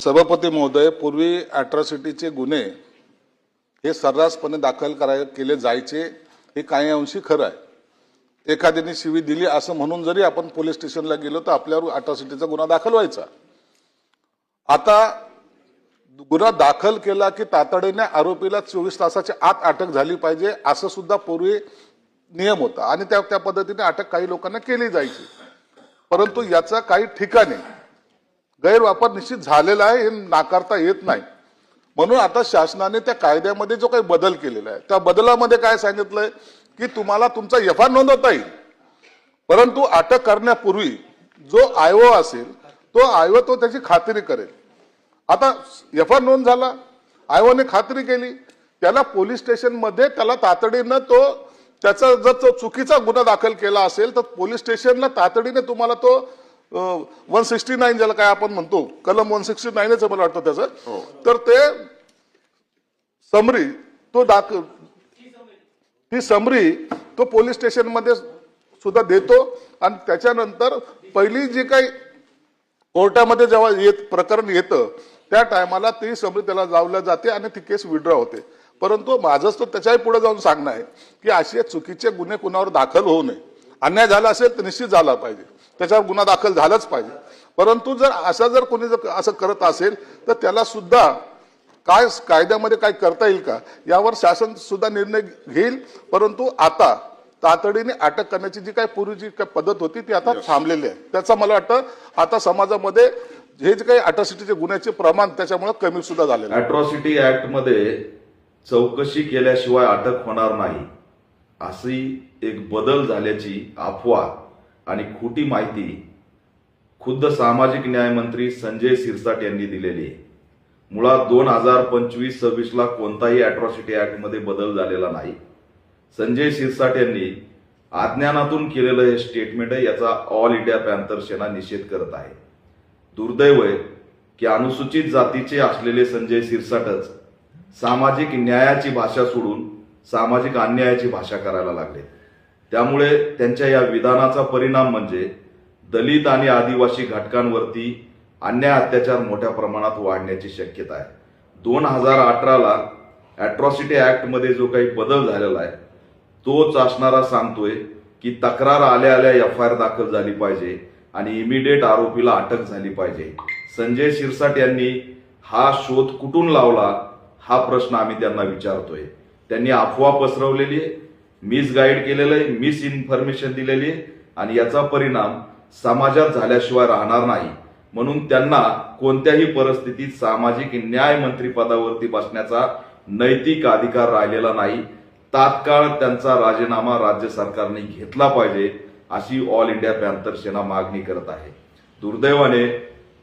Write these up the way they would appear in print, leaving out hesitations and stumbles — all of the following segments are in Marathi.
सभापती महोदय, पूर्वी अॅट्रॉसिटीचे गुन्हे हे सर्रासपणे दाखल केले जायचे हे काही अंशी खरं आहे। एखाद्याने शिवी दिली असं म्हणून जरी आपण पोलीस स्टेशनला गेलो तर आपल्यावर अॅट्रॉसिटीचा गुन्हा दाखल व्हायचा। आता गुन्हा दाखल केला की तातडीने आरोपीला 24 तासाच्या आत अटक झाली पाहिजे असं सुद्धा पूर्वी नियम होता आणि त्या पद्धतीने अटक काही लोकांना केली जायची। परंतु याचा काही ठिकाणी गैरवापर निश्चित झालेला आहे, हे नाकारता येत नाही। म्हणून आता शासनाने त्या कायद्यामध्ये जो काही बदल केलेला आहे त्या बदलामध्ये काय सांगितलंय की तुम्हाला तुमचा एफआयआर नोंदवता येईल, परंतु अटक करण्यापूर्वी जो आयओ असेल तो आयओ त्याची खात्री करेल। आता एफआयआर नोंद झाला, आयओने खात्री केली, त्याला पोलीस स्टेशन मध्ये त्याला तातडीनं त्याचा जर चुकीचा गुन्हा दाखल केला असेल तर पोलीस स्टेशनला तातडीने तुम्हाला तो 169 ज्याला काय आपण म्हणतो, कलम 169च मला वाटतं त्याचं, तर ते समरी ती समरी तो पोलीस स्टेशन मध्ये सुद्धा देतो आणि त्याच्यानंतर पहिली जी काही कोर्टामध्ये जेव्हा प्रकरण येतं त्या टायमाला ती समरी त्याला जावल्या जाते आणि ती केस विड्रॉ होते। परंतु माझंच तर त्याच्याही पुढे जाऊन सांगणं आहे की असे चुकीचे गुन्हे कुणावर दाखल होऊ नये। अन्याय झाला असेल तर निश्चित झाला पाहिजे, त्याच्यावर गुन्हा दाखल झालाच पाहिजे। परंतु जर कोणी असं करत असेल तर त्याला सुद्धा काय कायद्यामध्ये काय करता येईल का यावर शासन सुद्धा निर्णय घेईल। परंतु आता तातडीने अटक करण्याची जी काही पूर्वीची काय पद्धत होती ती आता थांबलेली आहे। त्याचा मला वाटतं आता समाजामध्ये हे जे काही अॅट्रॉसिटीचे गुन्ह्याचे प्रमाण त्याच्यामुळे कमी सुद्धा झालेलं आहे। अॅट्रॉसिटी ऍक्ट मध्ये चौकशी केल्याशिवाय अटक होणार नाही अशी एक बदल झाल्याची अफवा आणि खोटी माहिती खुद्द सामाजिक न्याय मंत्री संजय शिरसाट यांनी दिलेली आहे। मुळात 2025-26 ला कोणताही अॅट्रॉसिटी ऍक्ट मध्ये बदल झालेला नाही। संजय शिरसाट यांनी अज्ञानातून केलेलं हे स्टेटमेंट आहे, याचा ऑल इंडिया पॅंथर सेना निषेध करत आहे। दुर्दैव आहे की अनुसूचित जातीचे असलेले संजय शिरसाटच सामाजिक न्यायाची भाषा सोडून सामाजिक अन्यायाची भाषा करायला लागले। त्यामुळे त्यांच्या या विधानाचा परिणाम म्हणजे दलित आणि आदिवासी घटकांवरती अन्याय अत्याचार मोठ्या प्रमाणात वाढण्याची शक्यता आहे। 2018 ला अॅट्रॉसिटी ऍक्ट मध्ये जो काही बदल झालेला आहे तोच असणारा सांगतोय की तक्रार आल्या एफआयआर दाखल झाली पाहिजे आणि इमिडिएट आरोपीला अटक झाली पाहिजे। संजय शिरसाट यांनी हा शोध कुठून लावला हा प्रश्न आम्ही त्यांना विचारतोय। त्यांनी अफवा पसरवलेली आहे, मिसगाईड केलेलं आहे, मिस इन्फॉर्मेशन दिलेली आहे आणि याचा परिणाम समाजात झाल्याशिवाय राहणार नाही। म्हणून त्यांना कोणत्याही परिस्थितीत सामाजिक न्याय मंत्री पदावरती बसण्याचा नैतिक अधिकार राहिलेला नाही। तात्काळ त्यांचा राजीनामा राज्य सरकारने घेतला पाहिजे अशी ऑल इंडिया पॅंथर सेना मागणी करत आहे। दुर्दैवाने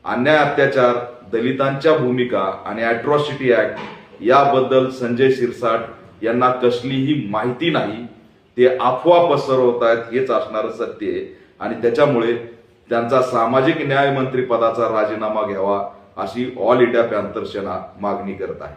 अन्याय अत्याचार, दलितांच्या भूमिका आणि अॅट्रॉसिटी ऍक्ट याबद्दल संजय शिरसाट यांना कसलीही माहिती नाही, ते अफवा पसरवत आहेत हेच असणारं सत्य आहे आणि त्याच्यामुळे त्यांचा सामाजिक न्याय मंत्री पदाचा राजीनामा घ्यावा अशी ऑल इंडिया पॅंथर सेना मागणी करत आहे।